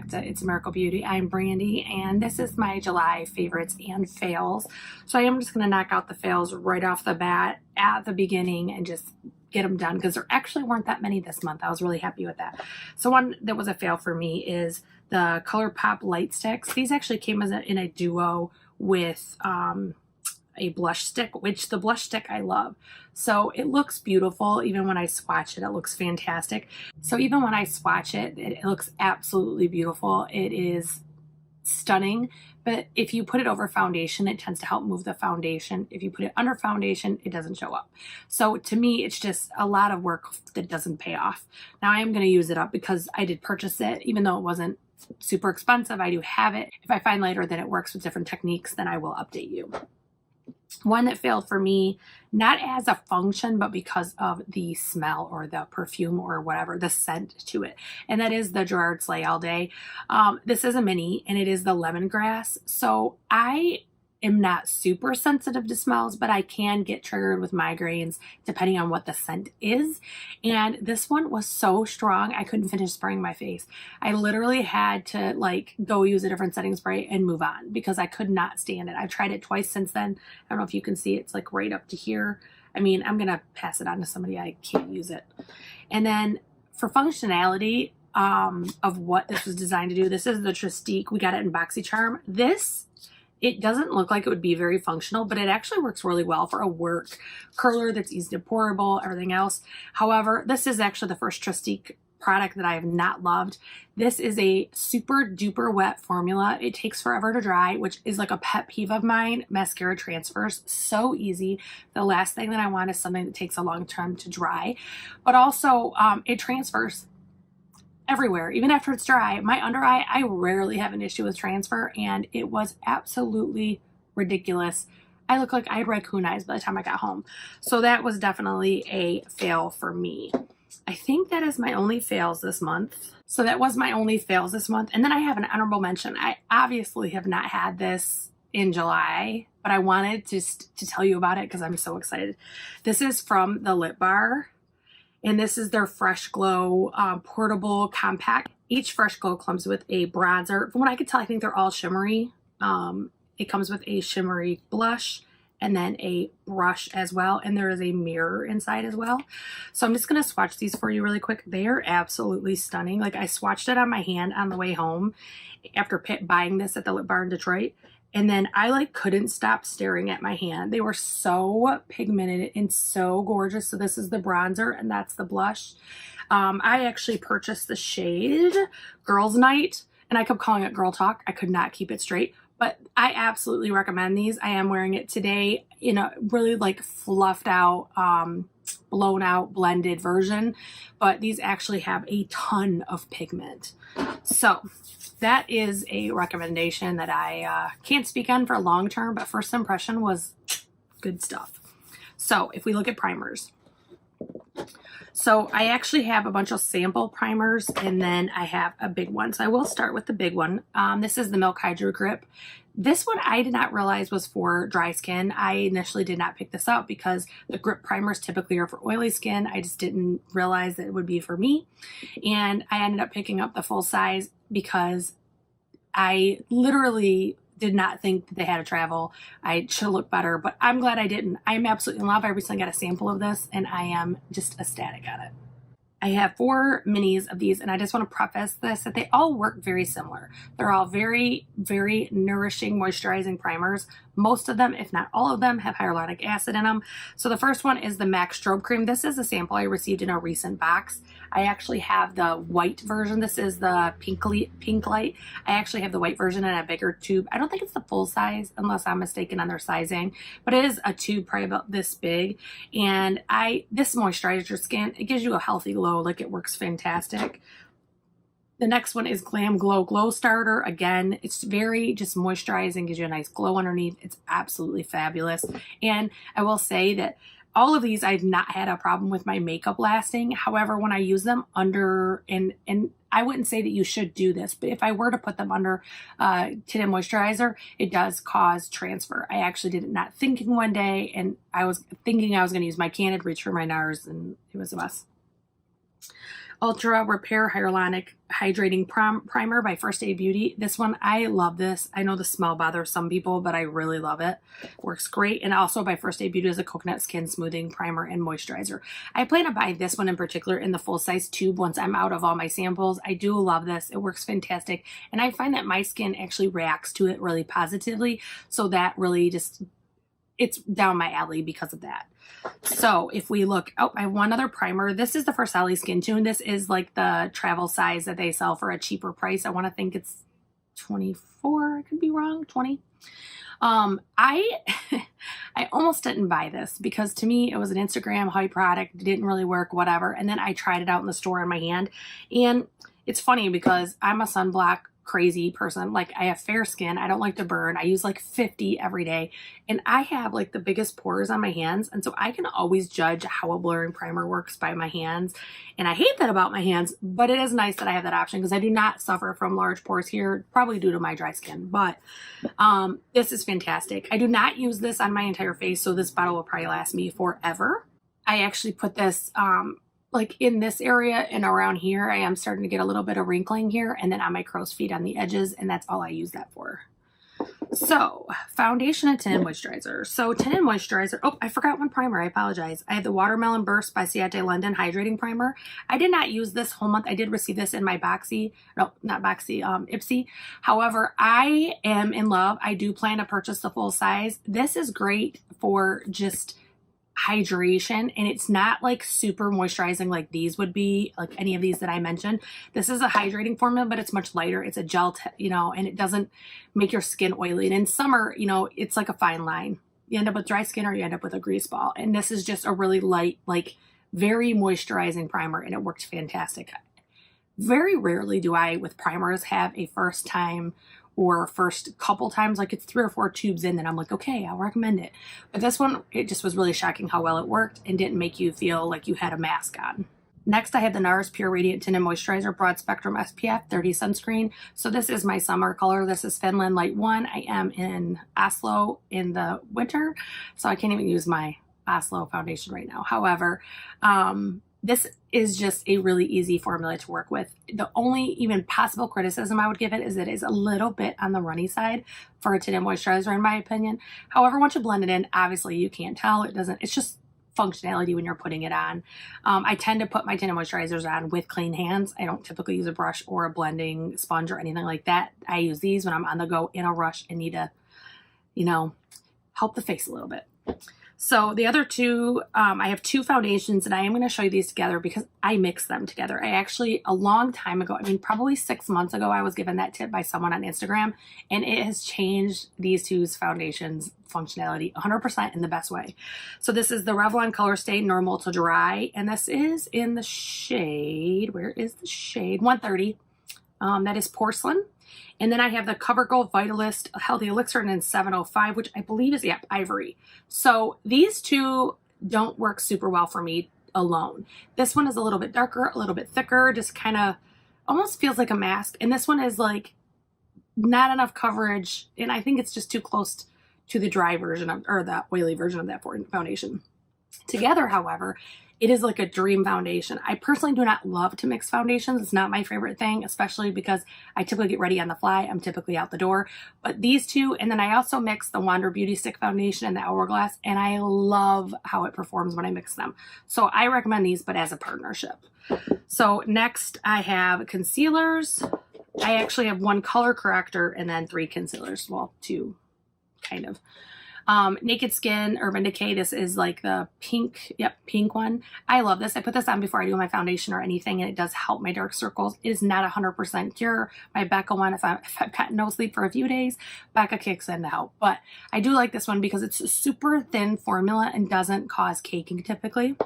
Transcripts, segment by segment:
back to It's a Miracle Beauty. I'm Brandy, and this is my July favorites and fails. So I am just going to knock out the fails right off the bat at the beginning and just get them done, because there actually weren't that many this month. I was really happy with that. So one that was a fail for me is the ColourPop Light Sticks. These actually came as in a duo with a blush stick, which the blush stick I love. So it looks beautiful. Even when I swatch it, it looks fantastic. So even when I swatch it, it looks absolutely beautiful. It is stunning. But if you put it over foundation, it tends to help move the foundation. If you put it under foundation, it doesn't show up. So to me, it's just a lot of work that doesn't pay off. Now I am going to use it up because I did purchase it, even though it wasn't super expensive. I do have it. If I find later that it works with different techniques, then I will update you. One that failed for me, not as a function, but because of the smell or the perfume or whatever, the scent to it. And that is the Gerard Slay All Day. This is a mini and it is the lemongrass. So I am not super sensitive to smells, but I can get triggered with migraines depending on what the scent is. And this one was so strong, I couldn't finish spraying my face. I literally had to like go use a different setting spray and move on because I could not stand it. I've tried it twice since then. I don't know if you can see, it's like right up to here. I mean, I'm going to pass it on to somebody. I can't use it. And then for functionality of what this was designed to do, this is the Tristique. We got it in BoxyCharm. It doesn't look like it would be very functional, but it actually works really well for a work curler that's easy to pourable, everything else. However, this is actually the first Tristique product that I have not loved. This is a super duper wet formula. It takes forever to dry, which is like a pet peeve of mine. Mascara transfers so easy. The last thing that I want is something that takes a long time to dry, but also it transfers everywhere, even after it's dry. My under eye, I rarely have an issue with transfer, and it was absolutely ridiculous. I look like I had raccoon eyes by the time I got home. So that was definitely a fail for me. I think that is my only fails this month. So that was my only fails this month. And then I have an honorable mention. I obviously have not had this in July, but I wanted to tell you about it because I'm so excited. This is from the Lip Bar. And this is their Fresh Glow portable compact. Each Fresh Glow comes with a bronzer. From what I could tell, I think they're all shimmery. It comes with a shimmery blush and then a brush as well. And there is a mirror inside as well. So I'm just going to swatch these for you really quick. They are absolutely stunning. Like I swatched it on my hand on the way home after buying this at the Lip Bar in Detroit. And then I like couldn't stop staring at my hand. They were so pigmented and so gorgeous. So this is the bronzer and that's the blush. I actually purchased the shade Girls Night and I kept calling it Girl Talk. I could not keep it straight, but I absolutely recommend these. I am wearing it today in a really like fluffed out, blown out blended version, but these actually have a ton of pigment. So that is a recommendation that I can't speak on for long term, but first impression was good stuff. So if we look at primers, so I actually have a bunch of sample primers and then I have a big one. So I will start with the big one. This is the Milk Hydro Grip. This one I did not realize was for dry skin. I initially did not pick this up because the grip primers typically are for oily skin. I just didn't realize that it would be for me. And I ended up picking up the full size because I literally did not think that they had to travel. I should look better, but I'm glad I didn't. I'm absolutely in love. I recently got a sample of this and I am just ecstatic at it. I have 4 minis of these, and I just want to preface this that they all work very similar. They're all very, very nourishing, moisturizing primers. Most of them, if not all of them, have hyaluronic acid in them. So the first one is the MAC Strobe Cream. This is a sample I received in a recent box. I actually have the white version. This is the pink light. I actually have the white version in a bigger tube. I don't think it's the full size unless I'm mistaken on their sizing, but it is a tube probably about this big. And this moisturizes your skin. It gives you a healthy glow. Like it works fantastic. The next one is Glam Glow Glow Starter. Again, it's very just moisturizing, gives you a nice glow underneath. It's absolutely fabulous. And I will say that all of these, I've not had a problem with my makeup lasting. However, when I use them under, and I wouldn't say that you should do this, but if I were to put them under tinted moisturizer, it does cause transfer. I actually did it not thinking one day, and I was thinking I was going to use my Candid, reach for my NARS, and it was a mess. Ultra Repair Hyaluronic Hydrating Primer by First Aid Beauty. This one, I love this. I know the smell bothers some people, but I really love it. Works great. And also by First Aid Beauty is a coconut skin smoothing primer and moisturizer. I plan to buy this one in particular in the full size tube once I'm out of all my samples. I do love this. It works fantastic. And I find that my skin actually reacts to it really positively. So that really just, it's down my alley because of that. So if we look, oh, I have one other primer. This is the Versailles Skin Tune. This is like the travel size that they sell for a cheaper price. I want to think it's 24. I could be wrong. 20. I almost didn't buy this because to me it was an Instagram hype product. It didn't really work, whatever. And then I tried it out in the store on my hand. And it's funny because I'm a sunblock crazy person. Like, I have fair skin. I don't like to burn. I use like 50 every day. And I have like the biggest pores on my hands. And so I can always judge how a blurring primer works by my hands. And I hate that about my hands, but it is nice that I have that option because I do not suffer from large pores here, probably due to my dry skin. But this is fantastic. I do not use this on my entire face, so this bottle will probably last me forever. I actually put this like in this area and around here. I am starting to get a little bit of wrinkling here, and then on my crow's feet on the edges, and that's all I use that for. So foundation and tinted moisturizer. So tinted moisturizer. Oh, I forgot one primer. I apologize. I have the Watermelon Burst by Ciate London Hydrating Primer. I did not use this whole month. I did receive this in my Boxy. No, not Boxy, Ipsy. However, I am in love. I do plan to purchase the full size. This is great for just hydration, and it's not like super moisturizing like these would be, like any of these that I mentioned. This is a hydrating formula, but it's much lighter. It's a gel, you know, and it doesn't make your skin oily. And in summer, you know, it's like a fine line. You end up with dry skin or you end up with a grease ball. And this is just a really light, like very moisturizing primer, and it works fantastic. Very rarely do I, with primers, have a first time or first couple times, like it's 3 or 4 tubes in, then I'm like, okay, I'll recommend it. But this one, it just was really shocking how well it worked and didn't make you feel like you had a mask on. Next, I have the NARS Pure Radiant Tinted Moisturizer Broad Spectrum SPF 30 Sunscreen. So this is my summer color. This is Finland Light 1. I am in Oslo in the winter, so I can't even use my Oslo foundation right now. However, this is just a really easy formula to work with. The only even possible criticism I would give it is it is a little bit on the runny side for a tinted moisturizer, in my opinion. However, once you blend it in, obviously you can't tell. It's just functionality when you're putting it on. I tend to put my tinted moisturizers on with clean hands. I don't typically use a brush or a blending sponge or anything like that. I use these when I'm on the go in a rush and need to, you know, help the face a little bit. So the other two, I have 2 foundations, and I am going to show you these together because I mix them together. I actually, a long time ago, I mean, probably 6 months ago, I was given that tip by someone on Instagram, and it has changed these 2's foundations functionality 100% in the best way. So this is the Revlon Color Stay Normal to Dry, and this is in the shade, where is the shade? 130. That is Porcelain. And then I have the CoverGirl Vitalist Healthy Elixir in 705, which I believe is, yep, Ivory. So these 2 don't work super well for me alone. This one is a little bit darker, a little bit thicker, just kind of almost feels like a mask. And this one is like not enough coverage. And I think it's just too close to the dry version of, or the oily version of that foundation. Together, however, it is like a dream foundation. I personally do not love to mix foundations. It's not my favorite thing, especially because I typically get ready on the fly. I'm typically out the door. But these 2, and then I also mix the Wander Beauty Stick Foundation and the Hourglass, and I love how it performs when I mix them. So I recommend these, but as a partnership. So next I have concealers. I actually have 1 color corrector and then 3 concealers. Well, 2, kind of. Naked Skin, Urban Decay. This is like the pink, pink one. I love this. I put this on before I do my foundation or anything, and it does help my dark circles. It is not 100% cure. My Becca one, if I've got no sleep for a few days, Becca kicks in to help. But I do like this one because it's a super thin formula and doesn't cause caking typically.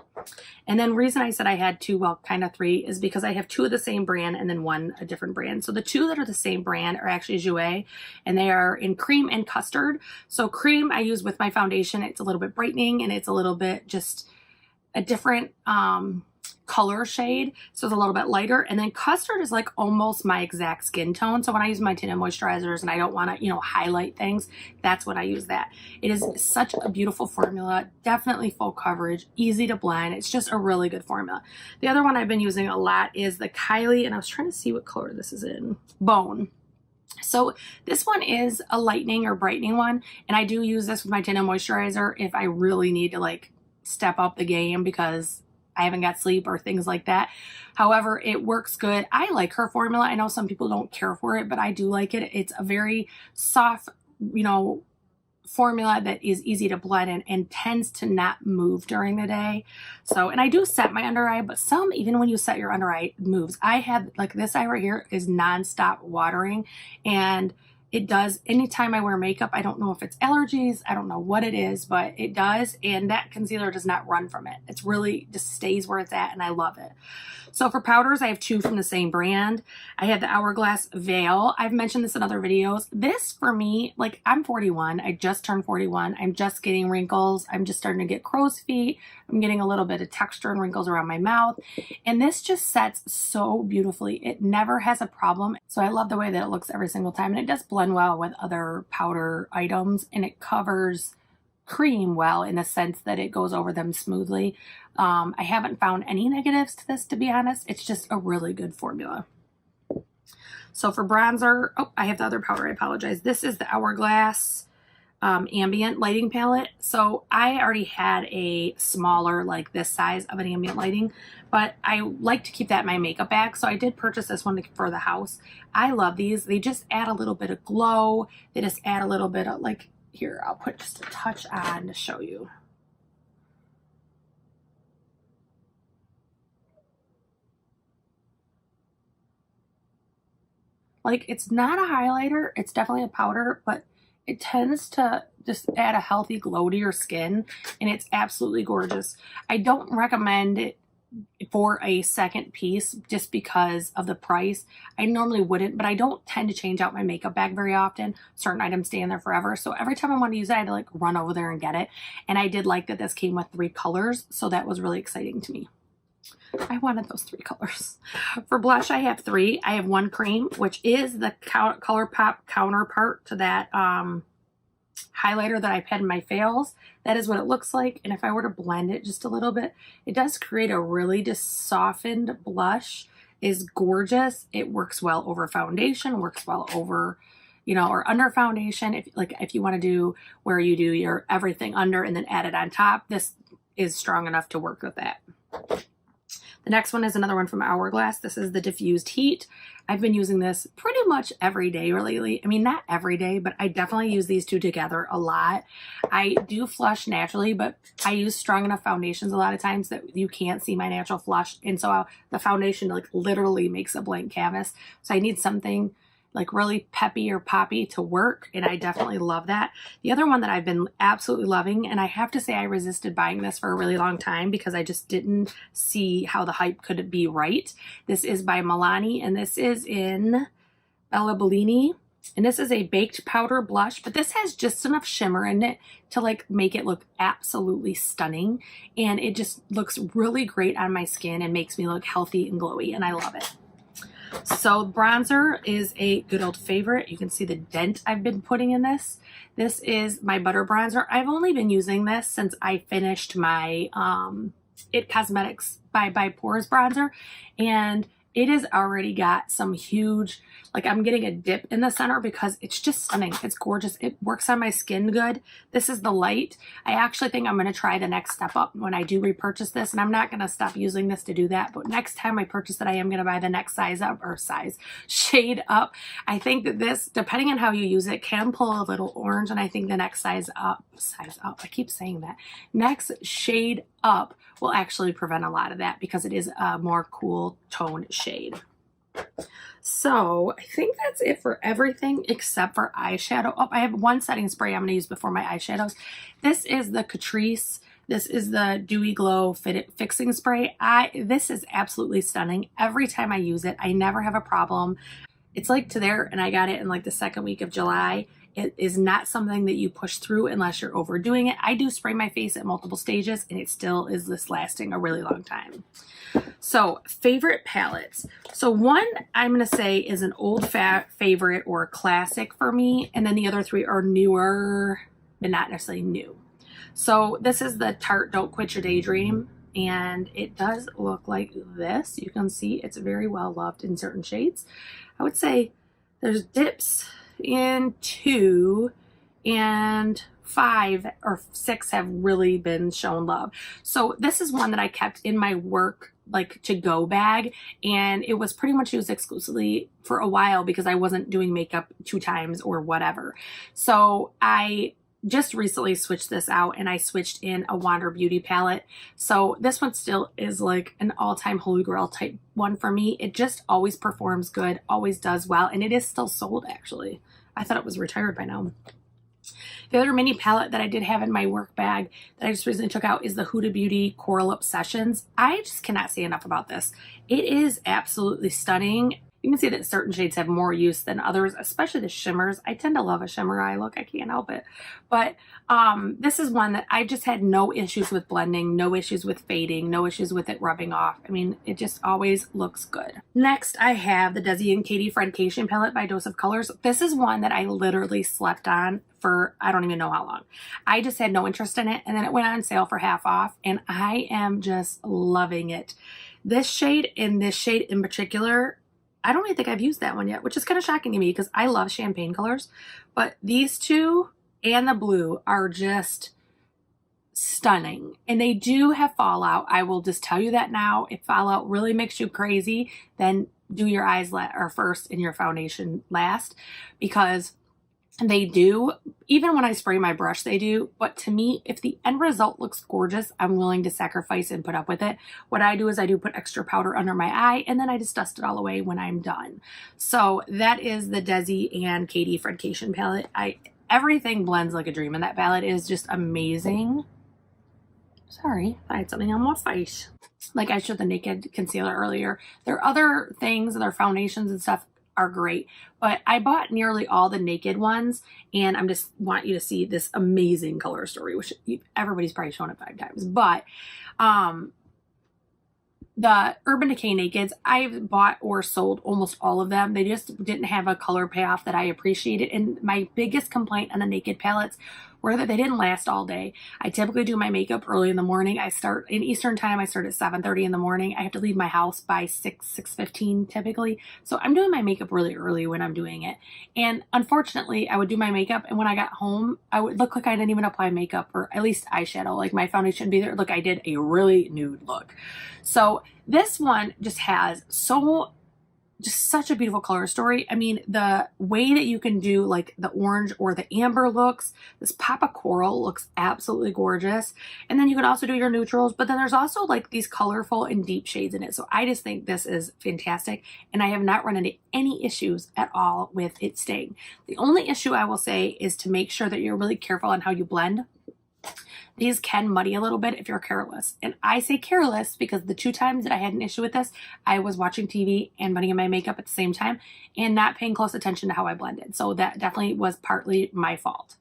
And then reason I said I had 2, well, kind of 3, is because I have 2 of the same brand and then 1 a different brand. So the 2 that are the same brand are actually Jouer, and they are in cream and custard. So cream I use with my foundation. It's a little bit brightening, and it's a little bit just a different color shade, so it's a little bit lighter. And then custard is like almost my exact skin tone. So when I use my tinted moisturizers and I don't want to, you know, highlight things, that's when I use that. It is such a beautiful formula, definitely full coverage, easy to blend. It's just a really good formula. The other one I've been using a lot is the Kylie, and I was trying to see what color this is in, Bone. So this one is a lightening or brightening one, and I do use this with my tinted moisturizer if I really need to like step up the game because I haven't got sleep or things like that. However, it works good. I like her formula. I know some people don't care for it, but I do like it. It's a very soft, you know, formula that is easy to blend in and tends to not move during the day. So, and I do set my under eye, but some, even when you set your under eye, moves. I have, like this eye right here is nonstop watering, and it does anytime I wear makeup. I don't know if it's allergies, I don't know what it is, but it does, and that concealer does not run from it. It's really just stays where it's at, and I love it. So for powders, I have two from the same brand. I have the Hourglass Veil. I've mentioned this in other videos. This for me, like I'm 41, I just turned 41. I'm just getting wrinkles. I'm just starting to get crow's feet. I'm getting a little bit of texture and wrinkles around my mouth. And this just sets so beautifully. It never has a problem. So I love the way that it looks every single time. And it does blend well with other powder items, and it covers cream well in the sense that it goes over them smoothly. I haven't found any negatives to this, to be honest. It's just a really good formula. So for bronzer, oh, I have the other powder, I apologize. This is the Hourglass ambient lighting palette. So I already had a smaller, like this size of an ambient lighting, but I like to keep that in my makeup bag. So I did purchase this one for the house. I love these. They just add a little bit of glow. They just add a little bit of like, here, I'll put just a touch on to show you. Like, it's not a highlighter, it's definitely a powder, but it tends to just add a healthy glow to your skin, and it's absolutely gorgeous. I don't recommend it for a second piece just because of the price. I normally wouldn't, but I don't tend to change out my makeup bag very often. Certain items stay in there forever. So every time I want to use it, I had to like run over there and get it. And I did like that this came with 3 colors. So that was really exciting to me. I wanted those 3 colors. For blush, I have 3. I have one cream, which is the ColourPop counterpart to that highlighter that I've had in my fails. That is what it looks like. And if I were to blend it just a little bit, it does create a really just softened blush. Is gorgeous. It works well over foundation, works well over, you know, or under foundation. If you want to do where you do your everything under and then add it on top, this is strong enough to work with that. The next one is another one from Hourglass. This is the Diffused Heat. I've been using this pretty much every day lately. I mean, not every day, but I definitely use these two together a lot. I do flush naturally, but I use strong enough foundations a lot of times that you can't see my natural flush. And so the foundation like literally makes a blank canvas. So I need something like really peppy or poppy to work, and I definitely love that. The other one that I've been absolutely loving, and I have to say I resisted buying this for a really long time because I just didn't see how the hype could be right. This is by Milani, and this is in Bella Bellini, and this is a baked powder blush, but this has just enough shimmer in it to like make it look absolutely stunning, and it just looks really great on my skin and makes me look healthy and glowy, and I love it. So bronzer is a good old favorite. You can see the dent I've been putting in this. This is my Butter Bronzer. I've only been using this since I finished my It Cosmetics by Pores bronzer, and it has already got some huge, like I'm getting a dip in the center because it's just stunning. It's gorgeous. It works on my skin good. This is the light. I actually think I'm going to try the next step up when I do repurchase this, and I'm not going to stop using this to do that. But next time I purchase it, I am going to buy the next shade up. I think that this, depending on how you use it, can pull a little orange, and I think the next size up, I keep saying that, next shade up will actually prevent a lot of that because it is a more cool tone shade. So I think that's it for everything except for eyeshadow. Oh, I have one setting spray I'm going to use before my eyeshadows. This is the Catrice. This is the Dewy Glow Fixing Spray. This is absolutely stunning. Every time I use it, I never have a problem. It's like to there, and I got it in like the second week of July, It is not something that you push through unless you're overdoing it. I do spray my face at multiple stages and it still is this lasting a really long time. So favorite palettes. So one I'm going to say is an old favorite or a classic for me. And then the other three are newer, but not necessarily new. So this is the Tarte Don't Quit Your Daydream. And it does look like this. You can see it's very well loved in certain shades. I would say there's dips in 2 and 5 or 6 have really been shown love. So this is one that I kept in my work like to go bag, and it was pretty much used exclusively for a while because I wasn't doing makeup 2 times or whatever. So I just recently switched this out and I switched in a Wander Beauty palette. So this one still is like an all-time holy grail type one for me. It just always performs good, always does well, and it is still sold actually. I thought it was retired by now. The other mini palette that I did have in my work bag that I just recently took out is the Huda Beauty Coral Obsessions. I just cannot say enough about this. It is absolutely stunning. You can see that certain shades have more use than others, especially the shimmers. I tend to love a shimmer eye look. I can't help it. But this is one that I just had no issues with blending, no issues with fading, no issues with it rubbing off. I mean, it just always looks good. Next, I have the Desi and Katie Friendcation palette by Dose of Colors. This is one that I literally slept on for I don't even know how long. I just had no interest in it, and then it went on sale for half off, and I am just loving it. This shade and this shade in particular, I don't even think I've used that one yet, which is kind of shocking to me because I love champagne colors. But these two and the blue are just stunning. And they do have fallout. I will just tell you that now. If fallout really makes you crazy, then do your eyes first and your foundation last, because they do. Even when I spray my brush, they do. But to me, if the end result looks gorgeous, I'm willing to sacrifice and put up with it. What I do is I do put extra powder under my eye, and then I just dust it all away when I'm done. So that is the Desi and Katie Friendcation palette. Everything blends like a dream, and that palette is just amazing. Sorry, I had something on my face. Like I showed the Naked Concealer earlier. Their other things, their foundations and stuff are great, but I bought nearly all the Naked ones, and I'm just want you to see this amazing color story, which everybody's probably shown it 5 times. But the Urban Decay Nakeds, I've bought or sold almost all of them. They just didn't have a color payoff that I appreciated. And my biggest complaint on the Naked palettes were that they didn't last all day. I typically do my makeup early in the morning. I start in Eastern time. I start at 7:30 in the morning. I have to leave my house by 6:15 typically. So I'm doing my makeup really early when I'm doing it. And unfortunately, I would do my makeup, and when I got home, I would look like I didn't even apply makeup, or at least eyeshadow. Like my foundation would be there. Look, I did a really nude look. So this one just has just such a beautiful color story. I mean, the way that you can do like the orange or the amber looks, this pop of coral looks absolutely gorgeous. And then you can also do your neutrals, but then there's also like these colorful and deep shades in it. So I just think this is fantastic, and I have not run into any issues at all with it staying. The only issue I will say is to make sure that you're really careful on how you blend. These can muddy a little bit if you're careless. And I say careless because the 2 times that I had an issue with this, I was watching TV and putting in my makeup at the same time and not paying close attention to how I blended. So that definitely was partly my fault.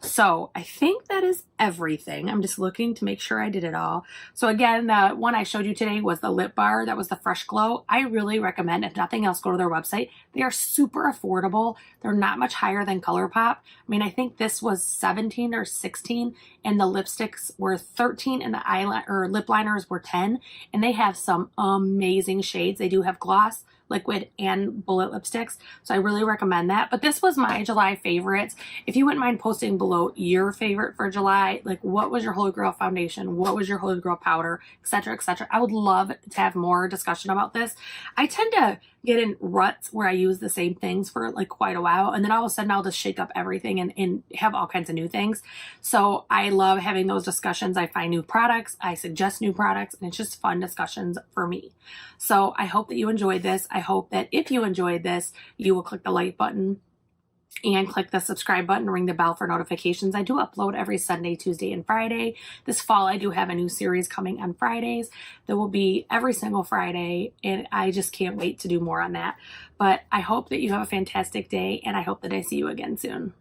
So I think that is everything. I'm just looking to make sure I did it all. So again, the one I showed you today was the lip bar. That was the Fresh Glow. I really recommend, if nothing else, go to their website. They are super affordable. They're not much higher than ColourPop. I mean, I think this was 17 or 16 and the lipsticks were 13 and the eyeliner or lip liners were 10. And they have some amazing shades. They do have gloss, liquid, and bullet lipsticks. So I really recommend that. But this was my July favorites. If you wouldn't mind posting below your favorite for July, like what was your Holy Grail foundation? What was your Holy Grail powder, etc., etc. I would love to have more discussion about this. I tend to get in ruts where I use the same things for like quite a while, and then all of a sudden I'll just shake up everything and have all kinds of new things. So I love having those discussions. I find new products, I suggest new products, and it's just fun discussions for me. So I hope that you enjoyed this. I hope that if you enjoyed this, you will click the like button and click the subscribe button, ring the bell for notifications. I do upload every Sunday, Tuesday, and Friday. This fall, I do have a new series coming on Fridays. That will be every single Friday, and I just can't wait to do more on that. But I hope that you have a fantastic day, and I hope that I see you again soon.